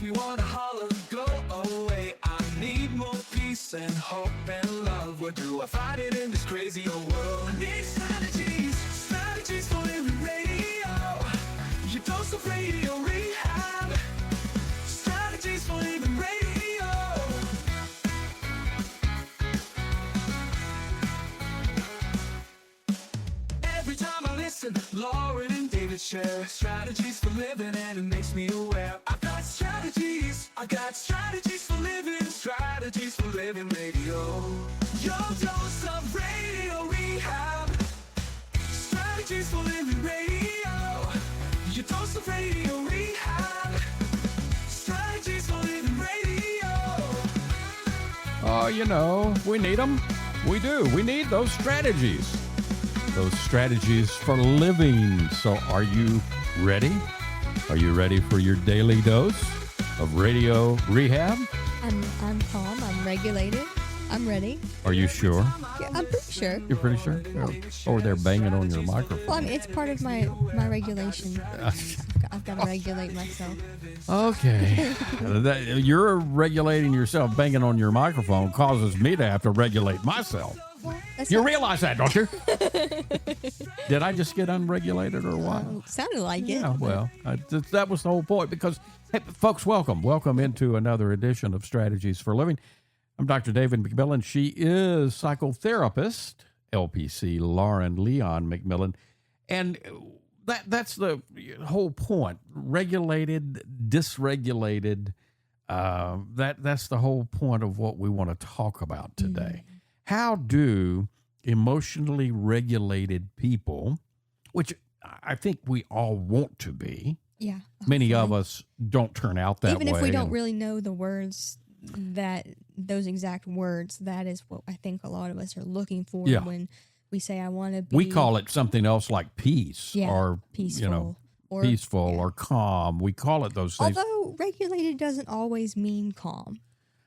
me wanna holler, go away. I need more peace and hope and love. Where do I find it in this crazy old world? I need strategies, strategies for living radio. Your dose of radio rehab. Strategies for living radio. Every time I listen, Lauren and David share strategies for living, and it makes me aware. I've got strategies, I got strategies for living, strategies for living radio. Your dose of radio rehab. Strategies for living radio. Your dose of radio rehab. Strategies for living radio. Oh, you know, we need them. We do. We need those strategies. Those strategies for living. So are you ready? Are you ready for your daily dose of radio rehab? I'm calm. I'm regulated. I'm ready. Are you sure? Yeah, I'm pretty sure. You're pretty sure? Or they're banging on your microphone. Well, I mean, it's part of my regulation. I've got to regulate myself. Okay. You're regulating yourself. Banging on your microphone causes me to have to regulate myself. You realize that, don't you? Did I just get unregulated or what? Sounded like it. Yeah, well, that was the whole point because, hey, folks, welcome. Welcome into another edition of Strategies for Living. I'm Dr. David McMillian. She is psychotherapist, LPC, Lauren Leon McMillian. And that's the whole point. Regulated, dysregulated. That's the whole point of what we want to talk about today. Mm-hmm. How do emotionally regulated people, which I think we all want to be, many of us don't turn out that way. Even if we don't really know the words, those exact words, that is what I think a lot of us are looking for when we say, I want to be. We call it something else like peace or peaceful. Or calm. We call it those things. Although regulated doesn't always mean calm.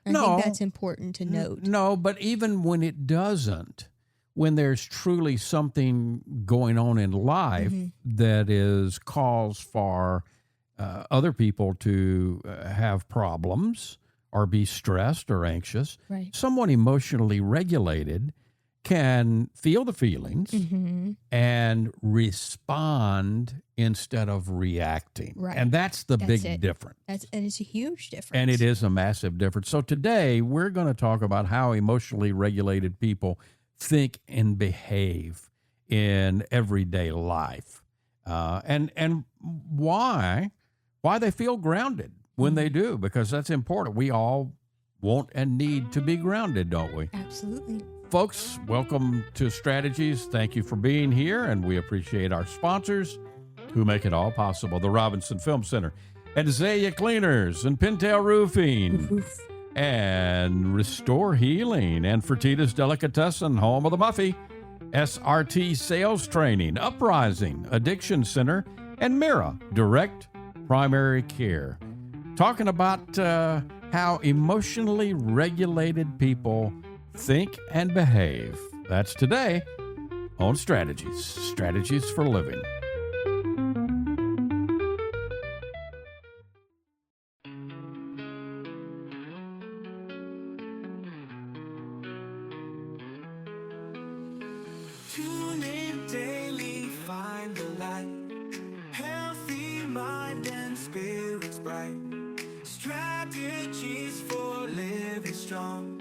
I think that's important to note. No, but even when it doesn't, when there's truly something going on in life that is cause for other people to have problems or be stressed or anxious, someone emotionally regulated can feel the feelings and respond instead of reacting. Right. And that's the big difference. And it's a huge difference. And it is a massive difference. So today we're going to talk about how emotionally regulated people think and behave in everyday life, and why they feel grounded when they do, because that's important. We all want and need to be grounded, don't we? Absolutely. Folks, welcome to Strategies. Thank you for being here, and we appreciate our sponsors who make it all possible. The Robinson Film Center, and Azalea Cleaners, and Pintail Roofing, and Restore Healing, and Fertitta's Delicatessen, home of the Muffy, SRT Sales Training, Uprising, Addiction Center, and Mira, Direct Primary Care. Talking about how emotionally regulated people think and behave. That's today on Strategies for Living. Tune in daily, find the light. Healthy mind and spirits bright. Strategies for living strong.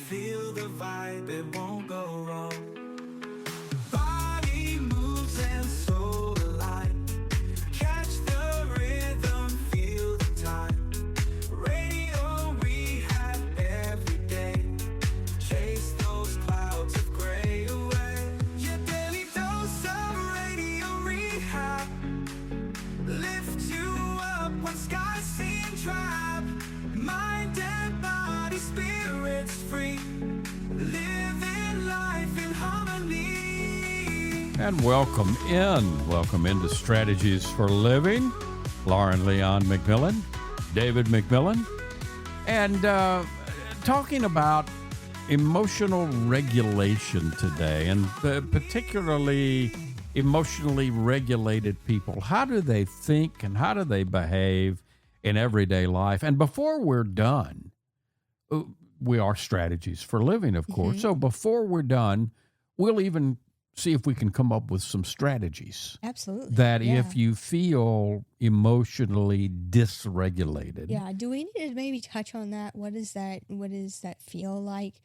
Feel the vibe, it won't go wrong. Body moves and soul alive. Catch the rhythm, feel the time. Radio rehab every day. Chase those clouds of gray away. Your daily dose of radio rehab. Lift you up when skies seem drab. Mind and body, spirits free. Living life in harmony. And welcome into Strategies for Living. Lauren Leon McMillian, David McMillian, and talking about emotional regulation today, and particularly emotionally regulated people. How do they think and how do they behave in everyday life. And before we're done, we are strategies for living, of course. So before we're done, we'll even see if we can come up with some strategies. Absolutely. That if you feel emotionally dysregulated. Yeah. Do we need to maybe touch on that? What does that feel like?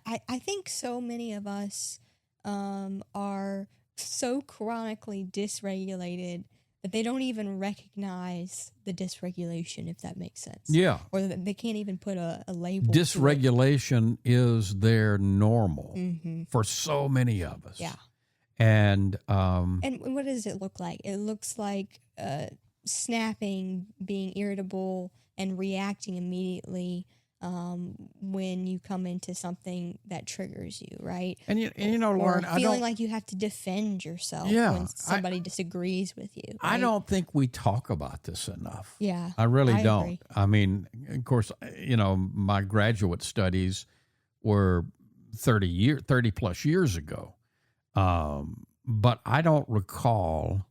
I think so many of us are so chronically dysregulated that they don't even recognize the dysregulation, if that makes sense. Yeah. Or that they can't even put a label. Dysregulation is their normal for so many of us. Yeah. And what does it look like? It looks like snapping, being irritable, and reacting immediately when you come into something that triggers you, right? And you know, Lauren, or feeling like you have to defend yourself when somebody disagrees with you. Right? I don't think we talk about this enough. Yeah, I really don't. Agree. I mean, of course, you know, my graduate studies were 30 plus years ago. But I don't recall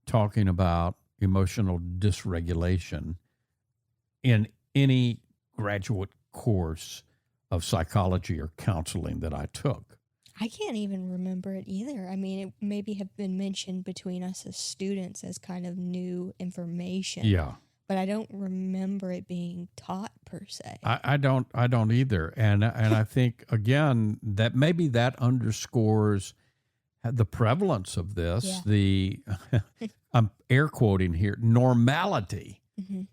talking about emotional dysregulation in any graduate course of psychology or counseling that I took. I can't even remember it either. I mean, it maybe have been mentioned between us as students as kind of new information. Yeah. But I don't remember it being taught per se. I don't either. And I think, again, that maybe that underscores the prevalence of this, the, I'm air quoting here, normality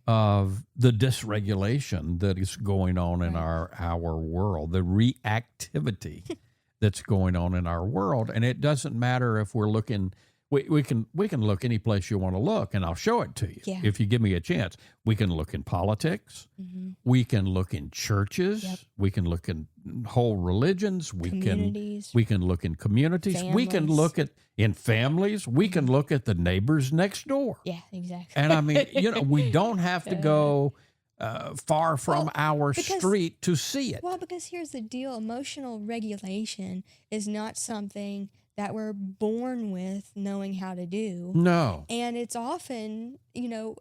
of the dysregulation that is going on in our world, the reactivity that's going on in our world. And it doesn't matter if we're looking, we can look any place you want to look, and I'll show it to you if you give me a chance. We can look in politics. We can look in churches. We can look in whole religions. We can look in communities. Families. We can look in families. We can look at the neighbors next door. Yeah, exactly. And I mean, you know, we don't have to go far from our street to see it. Well, because here's the deal: emotional regulation is not something that we're born with knowing how to do. No. And it's often, you know,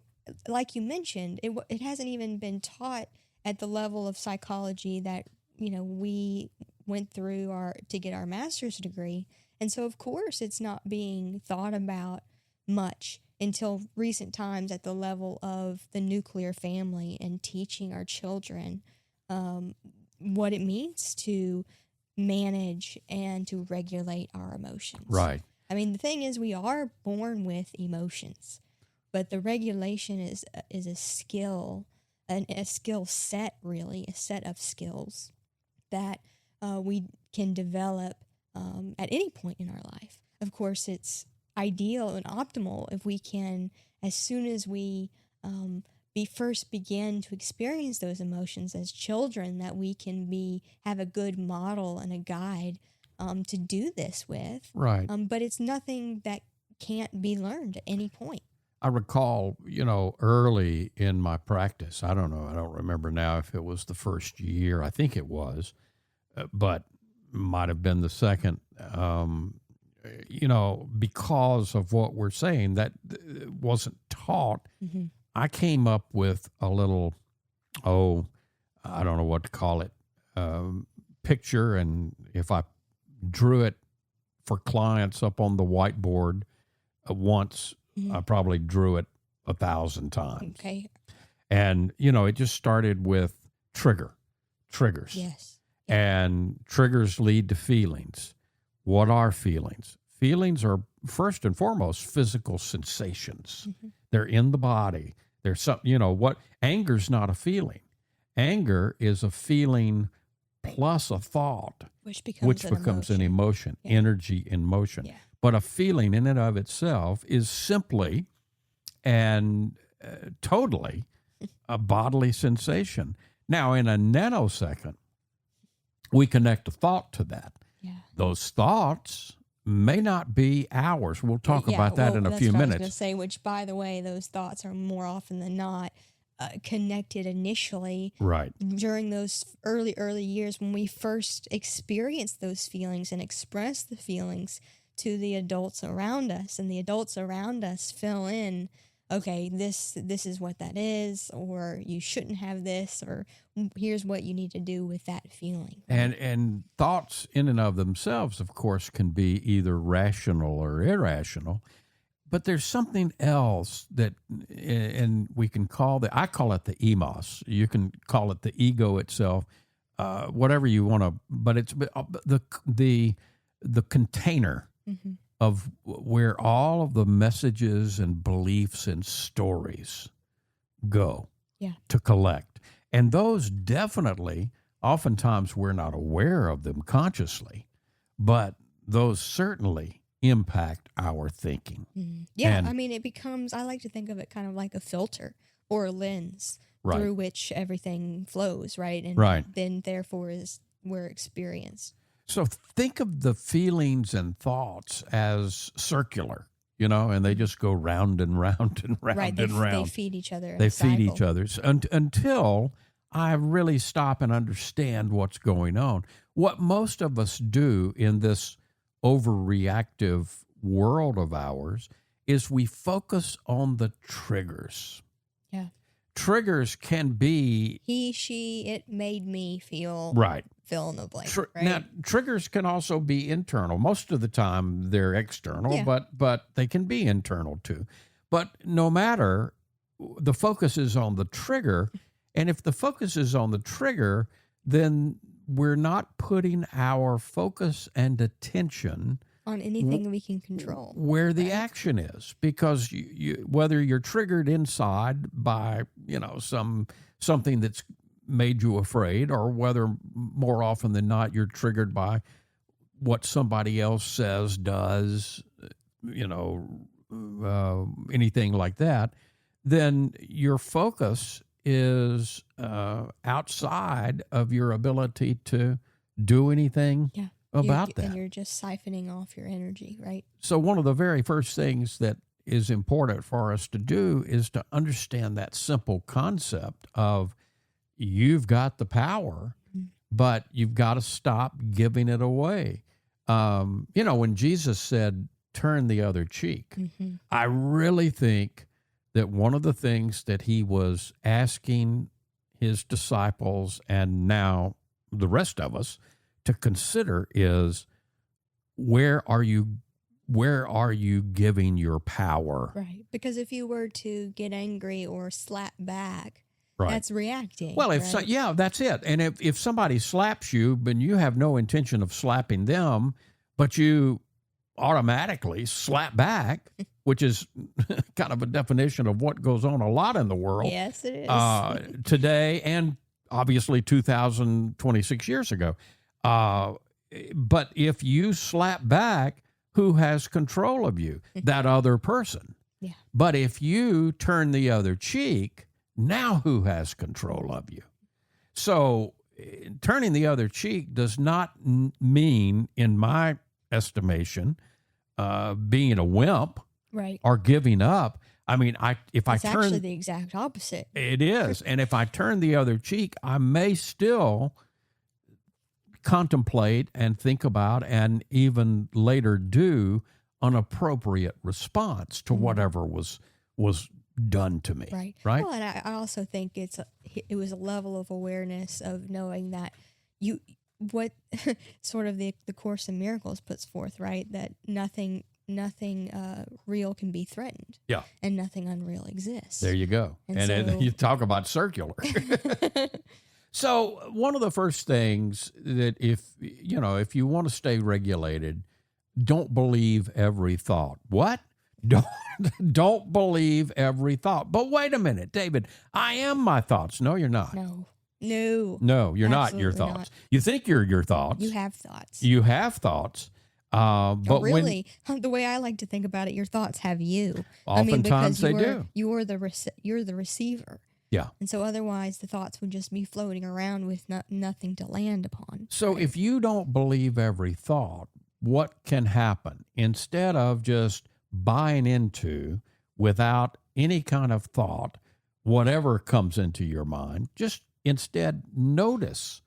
like you mentioned, it hasn't even been taught at the level of psychology that, you know, we went through to get our master's degree. And so, of course, it's not being thought about much until recent times at the level of the nuclear family and teaching our children what it means to manage and to regulate our emotions. Right. I mean, the thing is, we are born with emotions, but the regulation is a skill, a skill set, really, a set of skills that we can develop at any point in our life. Of course, it's ideal and optimal if we can, as soon as we first begin to experience those emotions as children, that we can have a good model and a guide to do this with. Right. But it's nothing that can't be learned at any point. I recall, you know, early in my practice, I don't know, I don't remember now if it was the first year, I think it was, but might have been the second, you know, because of what we're saying, that wasn't taught. I came up with a little, I don't know what to call it, picture. And if I drew it for clients up on the whiteboard once, I probably drew it 1,000 times. Okay. And, you know, it just started with triggers. Yes. And triggers lead to feelings. What are feelings? Feelings are, first and foremost, physical sensations. They're in the body. There's some, you know, what anger's not a feeling. Anger is a feeling plus a thought, which becomes an emotion, energy in motion. Yeah. But a feeling in and of itself is simply and totally a bodily sensation. Now, in a nanosecond, we connect a thought to that. Yeah. Those thoughts may not be ours. We'll talk about that in a few minutes. I was going to say, which, by the way, those thoughts are more often than not connected initially during those early years when we first experience those feelings and express the feelings to the adults around us. And the adults around us fill in okay, this is what that is, or you shouldn't have this, or here's what you need to do with that feeling. Right? And thoughts in and of themselves, of course, can be either rational or irrational. But there's something else that, and we can I call it the emos. You can call it the ego itself, whatever you want to. But it's the container of where all of the messages and beliefs and stories go to collect, and those definitely, oftentimes we're not aware of them consciously, but those certainly impact our thinking. Yeah, And- I mean, it becomes, I like to think of it kind of like a filter or a lens Right. through which everything flows, right? And Right. then therefore is we're experienced. So think of the feelings and thoughts as circular, and they just go round and round and round Right, and they round. feed each other. They feed each other until I really stop and understand what's going on. What most of us do in this overreactive world of ours is we focus on the triggers. Yeah. Triggers can be He, she, it made me feel right. fill in the blank. Right? Now, triggers can also be internal. Most of the time, they're external, Yeah. but they can be internal too. But no matter, the focus is on the trigger, and if the focus is on the trigger, then we're not putting our focus and attention on anything we can control. where the action is, because whether you're triggered inside by something that's made you afraid, or whether more often than not you're triggered by what somebody else says, does, anything like that, then your focus is outside of your ability to do anything about that. And you're just siphoning off your energy, right? So one of the very first things that is important for us to do is to understand that simple concept of you've got the power, but you've got to stop giving it away. When Jesus said, turn the other cheek, I really think that one of the things that he was asking his disciples, and now the rest of us, to consider is, where are you giving your power? Right. Because if you were to get angry or slap back, Right. that's reacting. Well, right? that's it. And if somebody slaps you, but you have no intention of slapping them, but you automatically slap back, which is kind of a definition of what goes on a lot in the world. Yes, it is. Today, and obviously 2026 years ago. But if you slap back, who has control of you? That other person. Yeah. But if you turn the other cheek, now who has control of you? So turning the other cheek does not mean, in my estimation, being a wimp, right. or giving up. I mean, It's actually the exact opposite. it is. And if I turn the other cheek, I may still contemplate and think about, and even later do, an appropriate response to whatever was done to me. Right. Right. Well, and I also think it was a level of awareness of knowing that what sort of the Course in Miracles puts forth, right? That nothing real can be threatened. Yeah. And nothing unreal exists. There you go. And And so- you talk about circular. So one of the first things that if you want to stay regulated, don't believe every thought. What? Don't believe every thought. But wait a minute, David, I am my thoughts. No, you're not. No. No, you're not your Absolutely thoughts. not. You think you're your thoughts. You have thoughts. You have thoughts. But really, the way I like to think about it, your thoughts have you. Oftentimes they because do. You're the receiver. Yeah. And so otherwise the thoughts would just be floating around with nothing to land upon. So if you don't believe every thought, what can happen? Instead of just buying into, without any kind of thought, whatever comes into your mind, just instead notice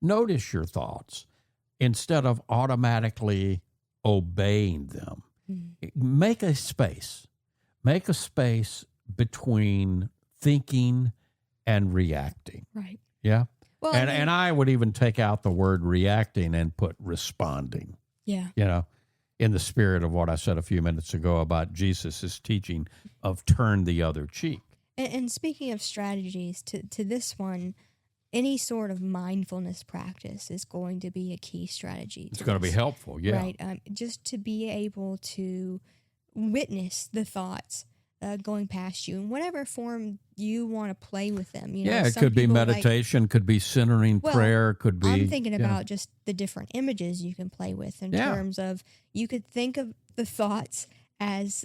your thoughts instead of automatically obeying them. Make a space between thinking and reacting. Right. Yeah. Well, And I would even take out the word reacting and put responding, yeah. In the spirit of what I said a few minutes ago about Jesus' teaching of turn the other cheek. And speaking of strategies, to this one, any sort of mindfulness practice is going to be a key strategy. It's going to be helpful, yeah. Right. Just to be able to witness the thoughts going past you in whatever form you want to play with them. It some could be people meditation, could be centering prayer, could be. I'm thinking about just the different images you can play with in terms of you could think of the thoughts as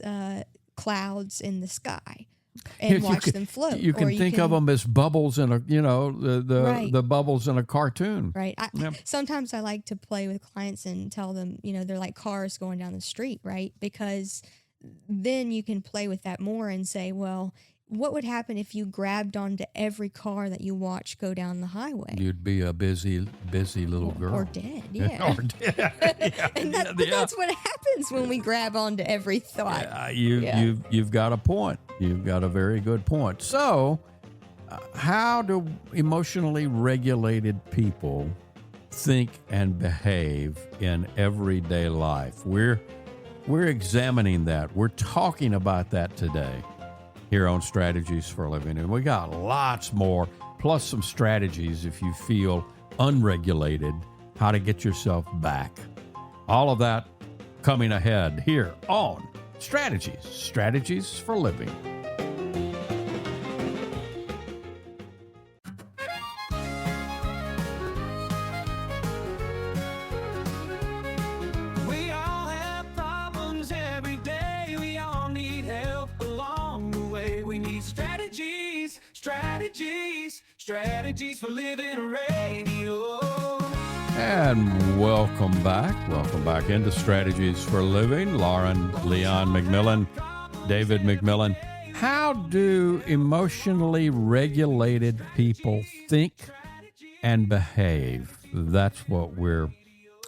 clouds in the sky. And watch them float. You can think of them as bubbles in a, the bubbles in a cartoon. Right. Sometimes I like to play with clients and tell them, they're like cars going down the street, right? Because then you can play with that more and say, well, what would happen if you grabbed onto every car that you watch go down the highway? You'd be a busy little girl. Or dead, yeah. Or dead. And that's what happens when we grab onto every thought. You've got a point. You've got a very good point. So, how do emotionally regulated people think and behave in everyday life? We're examining that. We're talking about that today here on Strategies for a Living. And we got lots more, plus some strategies if you feel unregulated, how to get yourself back. All of that coming ahead here on Strategies for Living. We all have problems every day. We all need help along the way. We need strategies for living radio. And welcome back into Strategies for Living. Lauren Leon McMillian, David McMillian. How do emotionally regulated people think and behave? That's what we're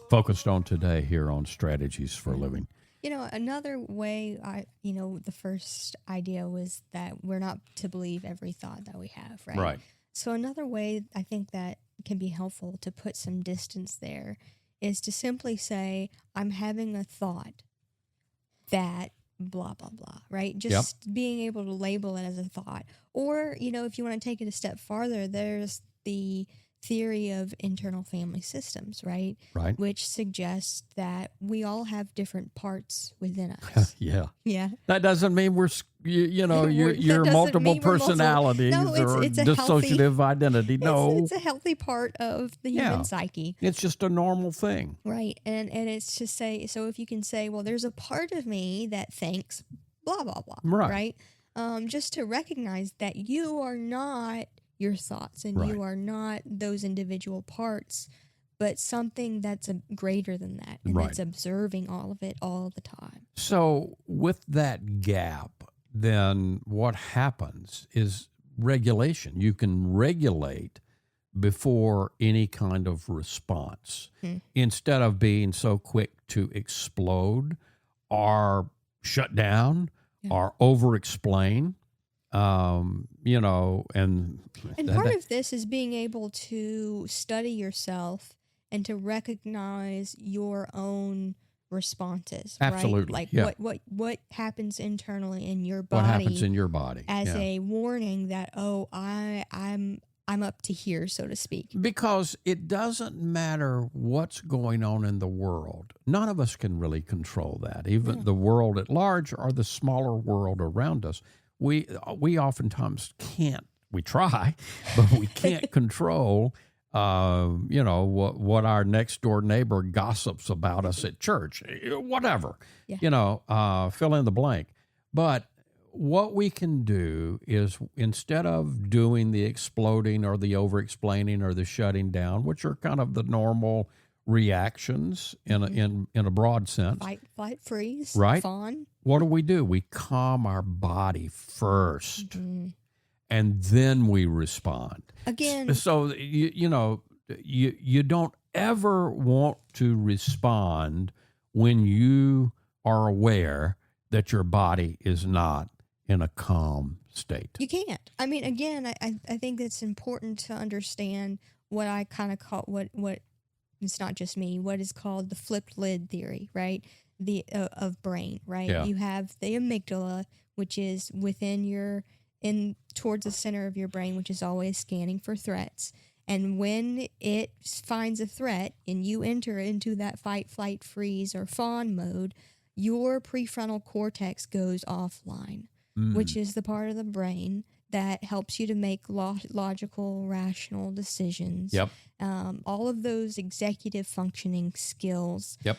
focused on today here on Strategies for Living. Another way, the first idea was that we're not to believe every thought that we have, right? Right. So another way I think that can be helpful to put some distance there is to simply say, I'm having a thought that blah, blah, blah, right? Just being able to label it as a thought. Or, if you want to take it a step farther, there's the theory of internal family systems, right? Right. Which suggests that we all have different parts within us. Yeah. Yeah. That doesn't mean you're That multiple doesn't mean we're personalities multiple. No, it's a dissociative identity. No. It's a healthy part of the human psyche. It's just a normal thing. Right. And it's to say, so if you can say, well, there's a part of me that thinks blah, blah, blah. Right. Just to recognize that you are not your thoughts and you are not those individual parts, but something that's greater than that and that's observing all of it all the time. So with that gap, then what happens is regulation. You can regulate before any kind of response instead of being so quick to explode or shut down or over-explain. And part of this is being able to study yourself and to recognize your own responses. Absolutely. Right? Like what happens internally in your body. What happens in your body as a warning that I'm up to here, so to speak. Because it doesn't matter what's going on in the world. None of us can really control that, even the world at large or the smaller world around us. We oftentimes can't. We try, but we can't control, what our next door neighbor gossips about us at church, whatever, fill in the blank. But what we can do is instead of doing the exploding or the over-explaining or the shutting down, which are kind of the normal reactions in a broad sense. Fight, freeze, right? fawn. What do? We calm our body first, and then we respond. Again, so you don't ever want to respond when you are aware that your body is not in a calm state. You can't. I mean, again, I think it's important to understand what I kind of call what it's not just me, what is called the flipped lid theory, right? The of brain, right? Yeah. You have the amygdala, which is towards the center of your brain, which is always scanning for threats. And when it finds a threat and you enter into that fight, flight, freeze, or fawn mode, your prefrontal cortex goes offline, which is the part of the brain that helps you to make logical, rational decisions. Yep. All of those executive functioning skills Yep.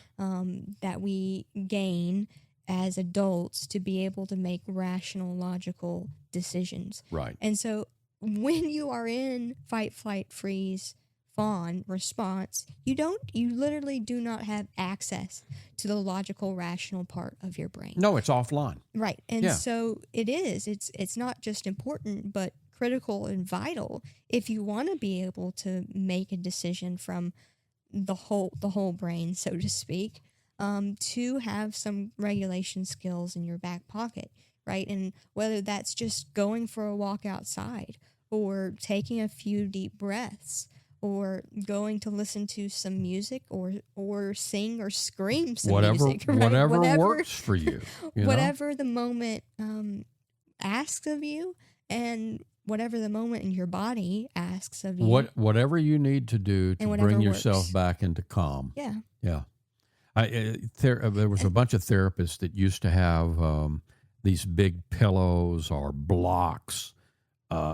that we gain as adults to be able to make rational, logical decisions. Right. And so when you are in fight, flight, freeze, fawn response, you literally do not have access to the logical, rational part of your brain. No, it's offline. Right. And Yeah. so it's not just important, but critical and vital if you want to be able to make a decision from the whole brain, so to speak, to have some regulation skills in your back pocket, right? And whether that's just going for a walk outside or taking a few deep breaths or going to listen to some music or sing or scream some music, right? Whatever works for you. Whatever the moment asks of you and whatever the moment in your body asks of you. Whatever you need to do to bring yourself works. back into calm. Yeah. Yeah. There was a bunch of therapists that used to have these big pillows or blocks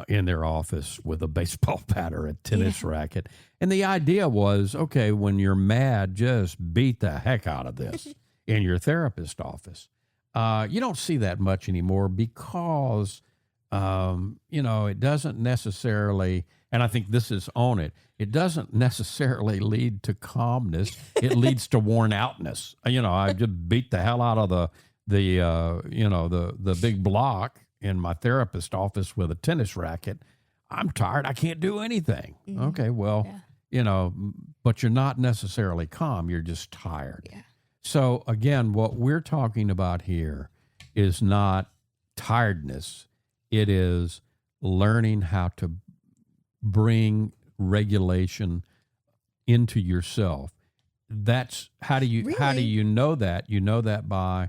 in their office with a baseball bat or a tennis racket. And the idea was, okay, when you're mad, just beat the heck out of this in your therapist office. You don't see that much anymore because, it doesn't necessarily, and I think this is on it, it doesn't necessarily lead to calmness. It leads to worn outness. I just beat the hell out of the big block in my therapist office with a tennis racket. I'm tired. I can't do anything. Mm-hmm. Okay, well, but you're not necessarily calm. You're just tired. Yeah. So again, what we're talking about here is not tiredness. It is learning how to bring regulation into yourself. That's how do you know that? You know that by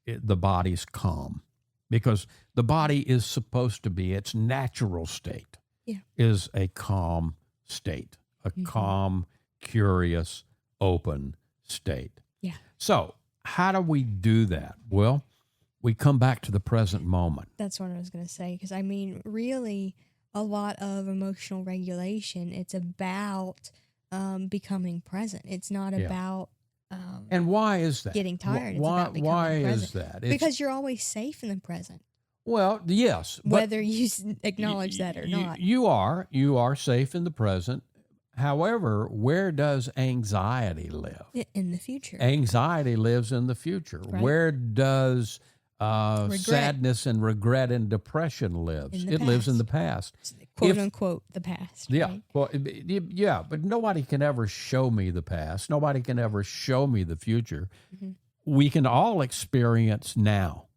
the body's calm, because the body is supposed to be, its natural state is a calm state, a calm, curious, open state. Yeah. So how do we do that? Well, we come back to the present moment. That's what I was going to say, because I mean, really, a lot of emotional regulation, it's about becoming present. It's not about and why is that? Getting tired. Why? It's about becoming Why present. is that? Because you're always safe in the present, well, yes, but whether you acknowledge that or not. You are safe in the present. However, where does anxiety live? In the future. Anxiety lives in the future. Right. Where does sadness and regret and depression lives? It lives in the past. Quote unquote, the past. Yeah. Right? Well, yeah, but nobody can ever show me the past. Nobody can ever show me the future. Mm-hmm. We can all experience now.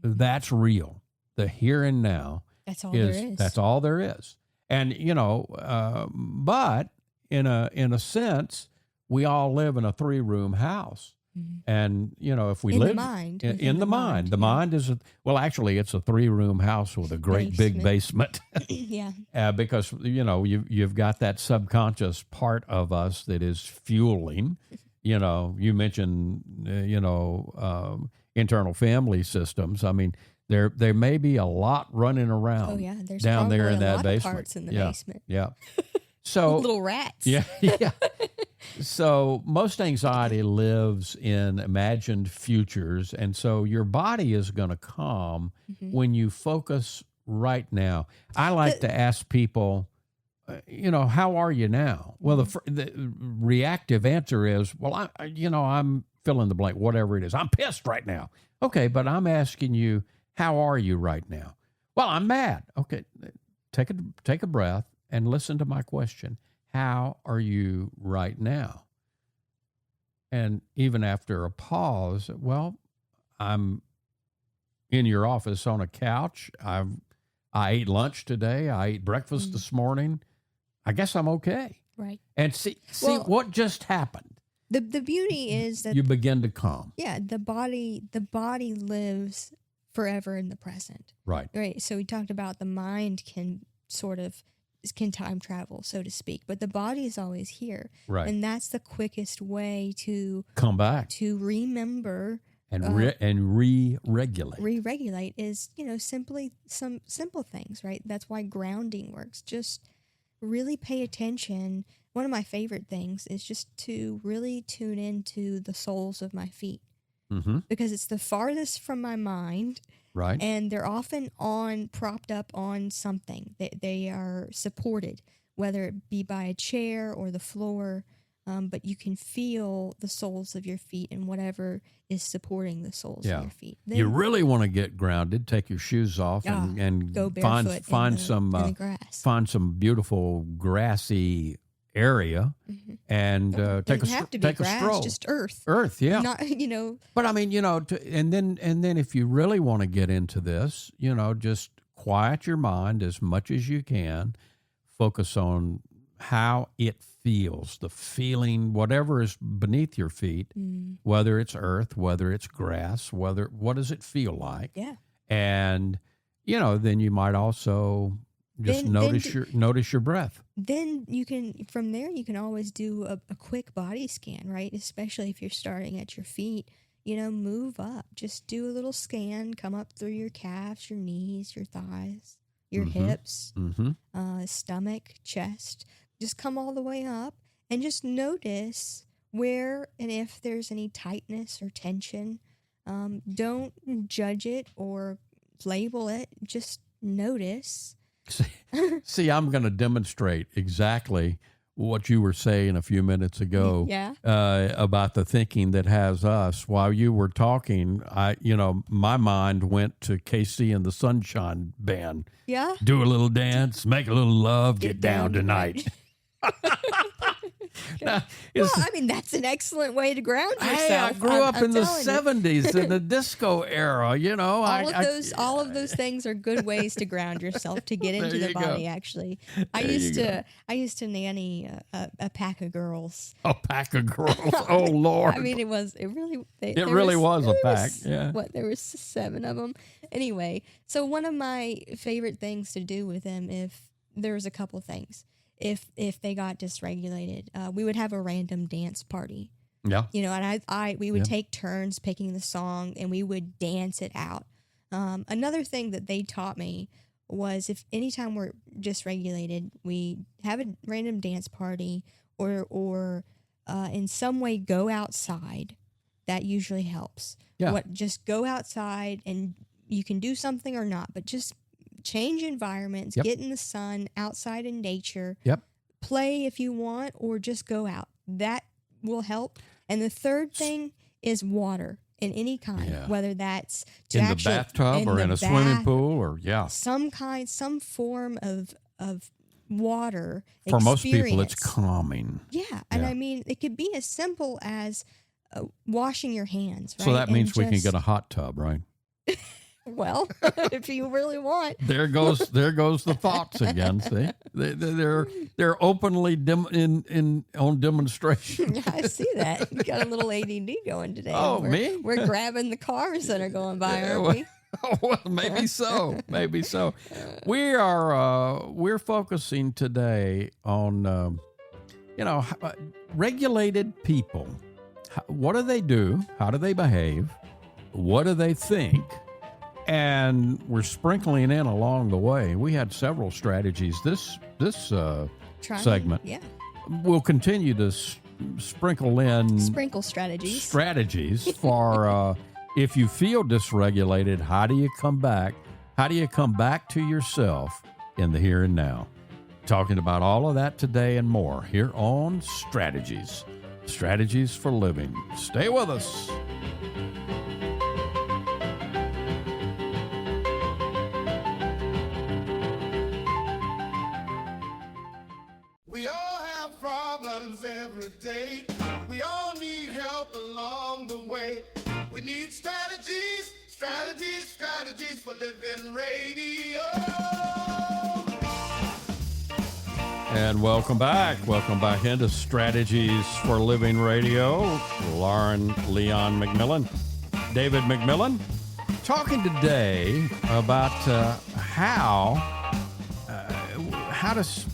That's real. The here and now. That's all there is. That's all there is. And, but in a sense, we all live in a 3-room house. Mm-hmm. And, if we live in the mind, the mind is, actually it's a 3-room house with a great big basement. Yeah. Because, you've got that subconscious part of us that is fueling, you mentioned, internal family systems. I mean, there may be a lot running around. Oh yeah, there's down there in that lot basement. Of parts in the basement. Yeah. So little rats. Yeah. So most anxiety lives in imagined futures, and so your body is going to calm when you focus right now. I like to ask people, how are you now? Well, the reactive answer is, well, I'm fill in the blank, whatever it is. I'm pissed right now. Okay, but I'm asking you, how are you right now? Well, I'm mad. Okay, take a breath and listen to my question. How are you right now? And even after a pause, well, I'm in your office on a couch. I ate lunch today. I ate breakfast this morning. I guess I'm okay. Right. And see Well, what just happened. The beauty is that You begin to calm. yeah, the body lives forever in the present. Right. Right. So we talked about the mind can time travel, so to speak, but the body is always here. Right. And that's the quickest way to Come back. to remember And re-regulate. re-regulate is, simply some simple things, right? That's why grounding works. Just really pay attention. One of my favorite things is just to really tune into the soles of my feet, because it's the farthest from my mind. Right. And they're often propped up on something. They are supported, whether it be by a chair or the floor. But you can feel the soles of your feet and whatever is supporting the soles of your feet. Then, you really want to get grounded, take your shoes off and go barefoot find in the grass. Find some beautiful grassy area and take a grass, stroll. Just earth. Earth, yeah. Not, But I mean, and then if you really want to get into this, just quiet your mind as much as you can. Focus on how it feels, the feeling, whatever is beneath your feet, whether it's earth, whether it's grass, what does it feel like? Yeah. And, then you might also just notice your breath. Then from there, you can always do a quick body scan, right? Especially if you're starting at your feet, move up. Just do a little scan, come up through your calves, your knees, your thighs, your hips, stomach, chest. Just come all the way up and just notice where and if there's any tightness or tension. Don't judge it or label it. Just notice. See, I'm going to demonstrate exactly what you were saying a few minutes ago about the thinking that has us. While you were talking, my mind went to KC and the Sunshine Band. Yeah. Do a little dance, make a little love, get down tonight. Now, that's an excellent way to ground yourself. Hey, I grew up in the 70s in the disco era, All of those things are good ways to ground yourself, to get into the body. Go. Actually, I used to nanny a pack of girls. A pack of girls. Oh Lord! I mean, it really was a pack. There was 7 of them. Anyway, so one of my favorite things to do with them, if there's a couple things. If they got dysregulated, we would have a random dance party. Yeah. And we would take turns picking the song and we would dance it out. Another thing that they taught me was if anytime we're dysregulated, we have a random dance party or in some way go outside. That usually helps. Yeah. Just go outside, and you can do something or not, but just change environments, get in the sun, outside in nature, play if you want, or just go out. That will help. And the third thing is water in any kind, whether that's in the bathtub or in a swimming pool or some form of water. For most people, it's calming. Yeah, and I mean, it could be as simple as washing your hands. Right? So that means we can get a hot tub, right? Well, if you really want. There goes the thoughts again. See, they're openly on demonstration. Yeah, I see that. You got a little ADD going today. Oh, me? We're grabbing the cars that are going by, aren't we? Well, maybe so. Maybe so. We're focusing today on regulated people. What do they do? How do they behave? What do they think? And we're sprinkling in along the way. We had several strategies this segment. Yeah. We'll continue to sprinkle in strategies for if you feel dysregulated, how do you come back? How do you come back to yourself in the here and now? Talking about all of that today and more here on Strategies for Living. Stay with us. Every day, we all need help along the way. We need strategies for living radio. And welcome back. Welcome back into Strategies for Living Radio. Lauren Leon McMillian, David McMillian, talking today about how does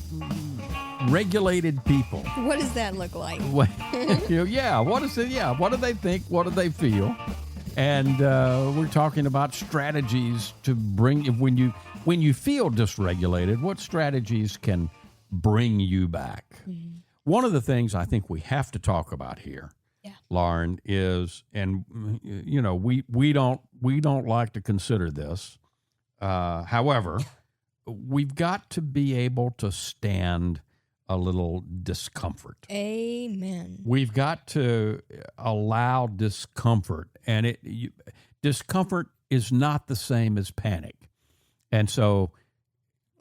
regulated people. What does that look like? Yeah. What is it? Yeah. What do they think? What do they feel? And we're talking about strategies to bring when you feel dysregulated. What strategies can bring you back? Mm-hmm. One of the things I think we have to talk about here, Lauren, is, and we don't like to consider this. However, we've got to be able to stand a little discomfort. Amen. We've got to allow discomfort, and discomfort is not the same as panic. And so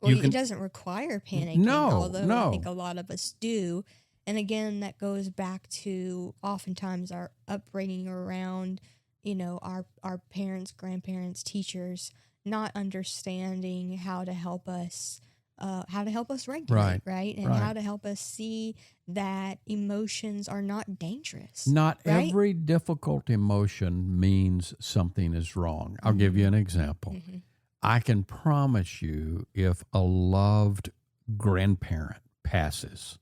it doesn't require panicking, although no. I think a lot of us do. And again, that goes back to oftentimes our upbringing around, our parents, grandparents, teachers, not understanding how to help us regulate, right? And how to help us see that emotions are not dangerous. Not every difficult emotion means something is wrong. I'll give you an example. Mm-hmm. I can promise you, if a loved grandparent passes,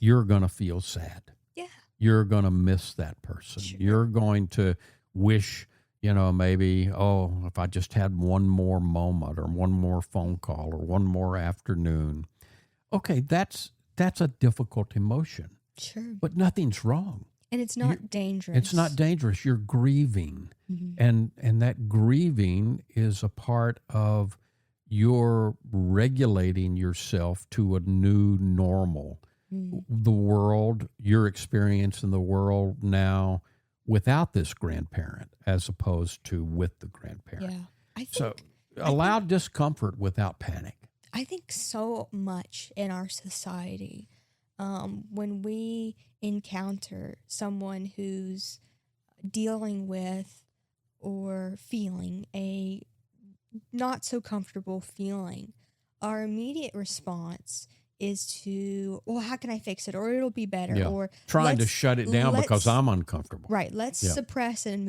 you're going to feel sad. Yeah. You're going to miss that person. Sure. You're going to wish, maybe, if I just had one more moment or one more phone call or one more afternoon. Okay, that's a difficult emotion. Sure. But nothing's wrong. And it's not dangerous. It's not dangerous. You're grieving. Mm-hmm. And that grieving is a part of your regulating yourself to a new normal. Mm-hmm. The world, your experience in the world now without this grandparent as opposed to with the grandparent. Yeah. Allow discomfort without panic. I think so much in our society, when we encounter someone who's dealing with or feeling a not so comfortable feeling, our immediate response is to, how can I fix it? Or it'll be better. Or trying to shut it down because I'm uncomfortable. Right. Let's suppress and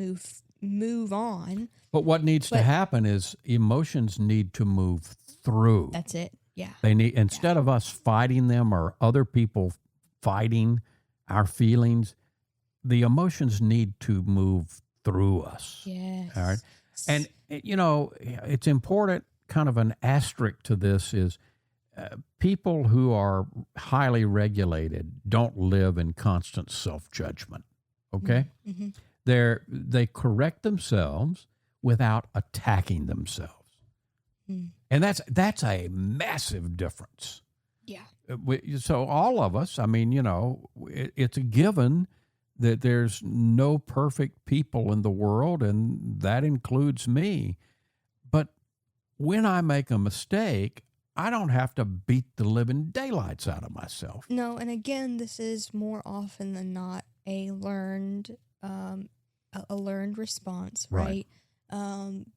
move on. But what needs to happen is emotions need to move through. That's it. Yeah. They need, instead of us fighting them or other people fighting our feelings, the emotions need to move through us. Yes. All right. And, it's important, kind of an asterisk to this is people who are highly regulated don't live in constant self-judgment. Okay. Mm-hmm. They correct themselves without attacking themselves. Mm. And that's a massive difference. Yeah. So all of us, it's a given that there's no perfect people in the world, and that includes me. But when I make a mistake, I don't have to beat the living daylights out of myself. No, and again, this is more often than not a learned response, right?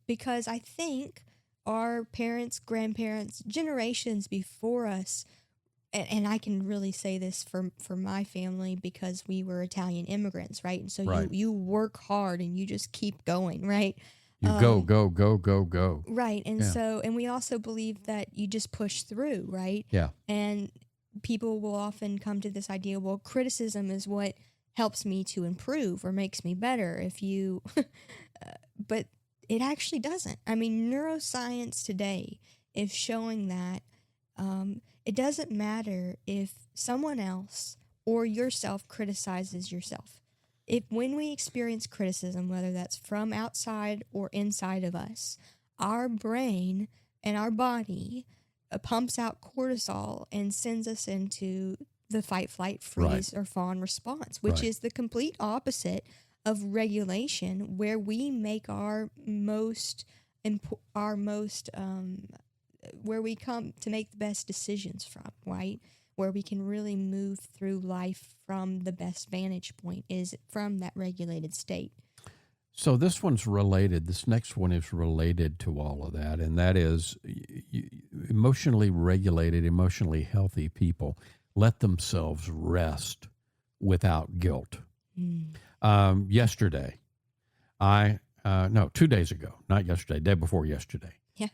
Because I think our parents, grandparents, generations before us, and I can really say this for my family because we were Italian immigrants, right? And so you work hard and you just keep going, right? You go. Right. And so, and we also believe that you just push through, right? Yeah. And people will often come to this idea, well, criticism is what helps me to improve or makes me better. But it actually doesn't. Neuroscience today is showing that it doesn't matter if someone else or yourself criticizes yourself. When we experience criticism, whether that's from outside or inside of us, our brain and our body pumps out cortisol and sends us into the fight, flight, freeze, or fawn response, which is the complete opposite of regulation, where we make where we come to make the best decisions from, right? Where we can really move through life from the best vantage point is from that regulated state. So this one's related. This next one is related to all of that, and that is emotionally regulated, emotionally healthy people let themselves rest without guilt. Yesterday, no, 2 days ago, not yesterday, day before yesterday. Yeah.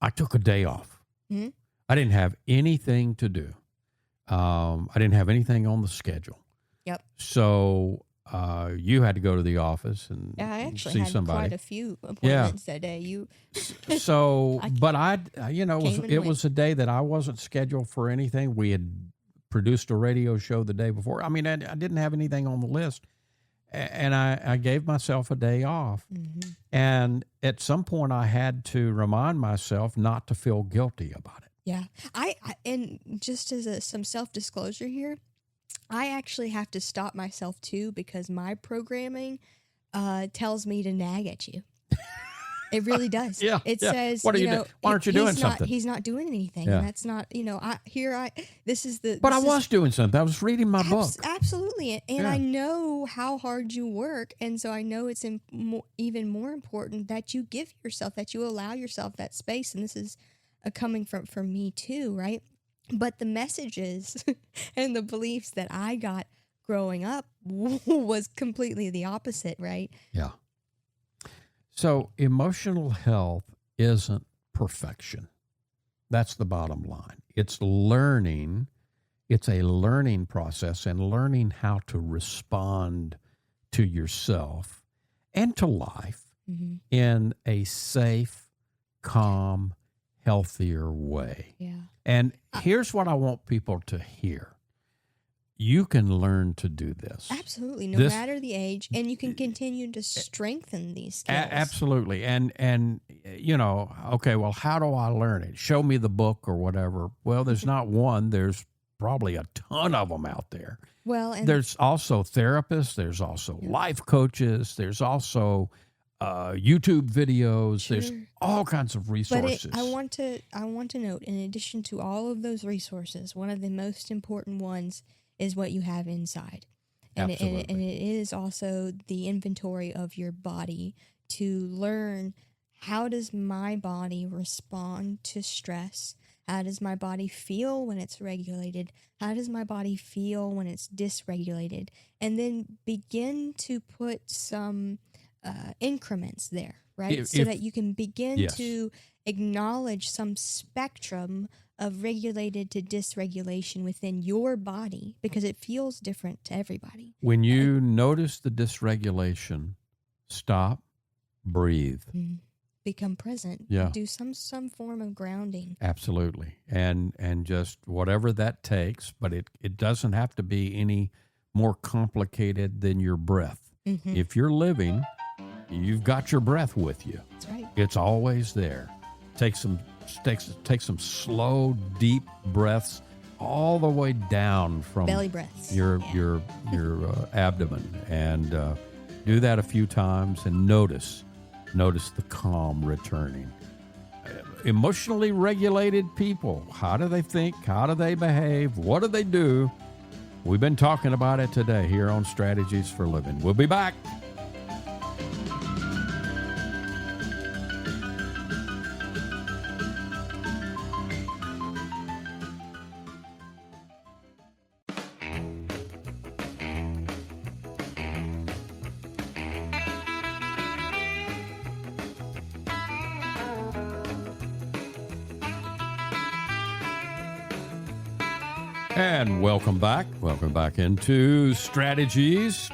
I took a day off. Mm-hmm. I didn't have anything to do. I didn't have anything on the schedule. Yep. So you had to go to the office and Yeah, I actually see had somebody. quite a few appointments that day. So, but it went. was a day that I wasn't scheduled for anything. We had produced a radio show the day before. I mean, I didn't have anything on the list. And I gave myself a day off. Mm-hmm. And at some point, I had to remind myself not to feel guilty about it. Yeah. I and just as some self-disclosure here, I actually have to stop myself too because my programming tells me to nag at you. It really does. Yeah. It says, what are you doing? Why aren't you doing something? He's not doing anything. Yeah. And that's not, this is the. But I this is- was doing something. I was reading my book. Absolutely. And Yeah. I know how hard you work. And so I know it's even more important that you give yourself, that you allow yourself that space. And this is coming from me too, right? But the messages and the beliefs that I got growing up was completely the opposite, right? Yeah. So emotional health isn't perfection. That's the bottom line. It's learning. It's a learning process and learning how to respond to yourself and to life Mm-hmm. in a safe, calm, healthier way. Yeah. And here's what I want people to hear. You can learn to do this. Absolutely. No This- matter the age. And you can continue to strengthen these skills. Absolutely. And okay, well, how do I learn it? Show me the book or whatever. Well, there's not one. There's probably a ton of them out there. Well, and There's also therapists. There's also life coaches. There's also YouTube videos. There's Sure. all kinds of resources. But I want to note, in addition to all of those resources, one of the most important ones is what you have inside. And it is also the inventory of your body to learn, how does my body respond to stress? How does my body feel when it's regulated? How does my body feel when it's dysregulated? And then begin to put some increments there, right? So that you can begin to acknowledge some spectrum of regulated to dysregulation within your body, because it feels different to everybody. When you notice the dysregulation, stop, breathe. Become present. Yeah. Do some form of grounding. Absolutely. And just whatever that takes, but it doesn't have to be any more complicated than your breath. Mm-hmm. If you're living, you've got your breath with you. That's right. It's always there. Take some slow, deep breaths all the way down from Belly breaths. your abdomen, and do that a few times and notice the calm returning. Emotionally regulated people, how do they think? How do they behave? What do they do? We've been talking about it today here on Strategies for Living. We'll be back. And welcome back. Welcome back into Strategies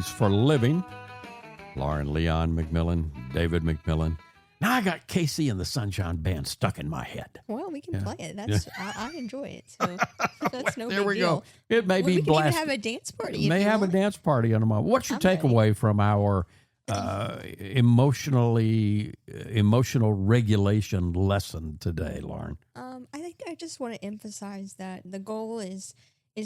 for Living. Lauren Leon McMillian, David McMillian. Now I got Casey and the Sunshine Band stuck in my head. Well, we can play it. That's I enjoy it. So that's no There big we deal. go. It may be We can even blasted. have a dance party. if May you have a want. dance party on tomorrow. What's your I'm ready. takeaway from our emotional regulation lesson today, Lauren? I think I just want to emphasize that the goal is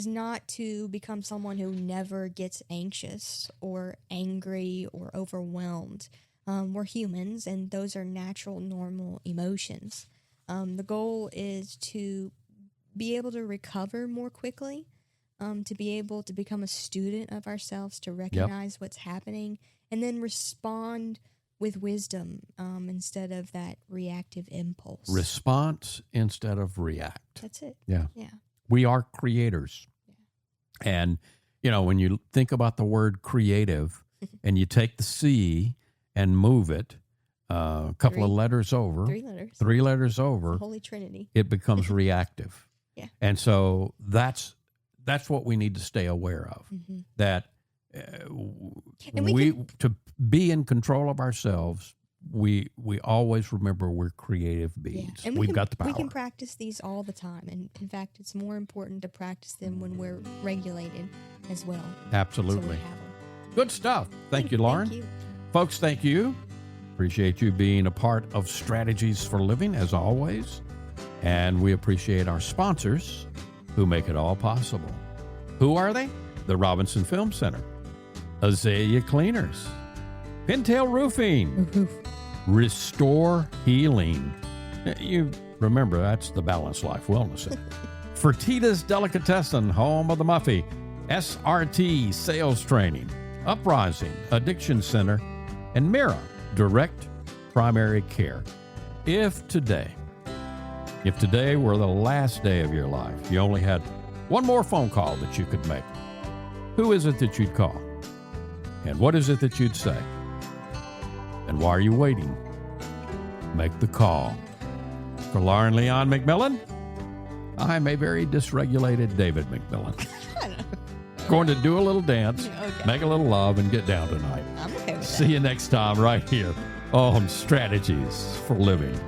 not to become someone who never gets anxious or angry or overwhelmed. We're humans, and those are natural, normal emotions. The goal is to be able to recover more quickly, to be able to become a student of ourselves, to recognize what's happening, and then respond with wisdom instead of that reactive impulse. Response instead of react. That's it. Yeah. Yeah. We are creators. And, when you think about the word creative and you take the C and move it a couple of letters over, 3 letters. 3 letters over, Holy Trinity. it becomes reactive. Yeah. And so that's what we need to stay aware of. Mm-hmm. That And we to be in control of ourselves, we always remember we're creative beings. And We've got the power. We can practice these all the time. And in fact, it's more important to practice them when we're regulated as well. Absolutely. So we have them. Good stuff. Thank you, Lauren. Thank you. Folks, thank you. Appreciate you being a part of Strategies for Living, as always. And we appreciate our sponsors who make it all possible. Who are they? The Robinson Film Center, Azalea Cleaners, Pintail Roofing, Restore Healing. You remember, that's the Balanced Life Wellness Center. Fertitta's Delicatessen, home of the Muffy, SRT Sales Training, Uprising Addiction Center, and Mira Direct Primary Care. If today were the last day of your life, you only had one more phone call that you could make, who is it that you'd call? And what is it that you'd say? And why are you waiting? Make the call. For Lauren Leon McMillian, I'm a very dysregulated David McMillan. Going to do a little dance, Okay. make a little love, and get down tonight. I'm okay with that. See you next time right here on Strategies for Living.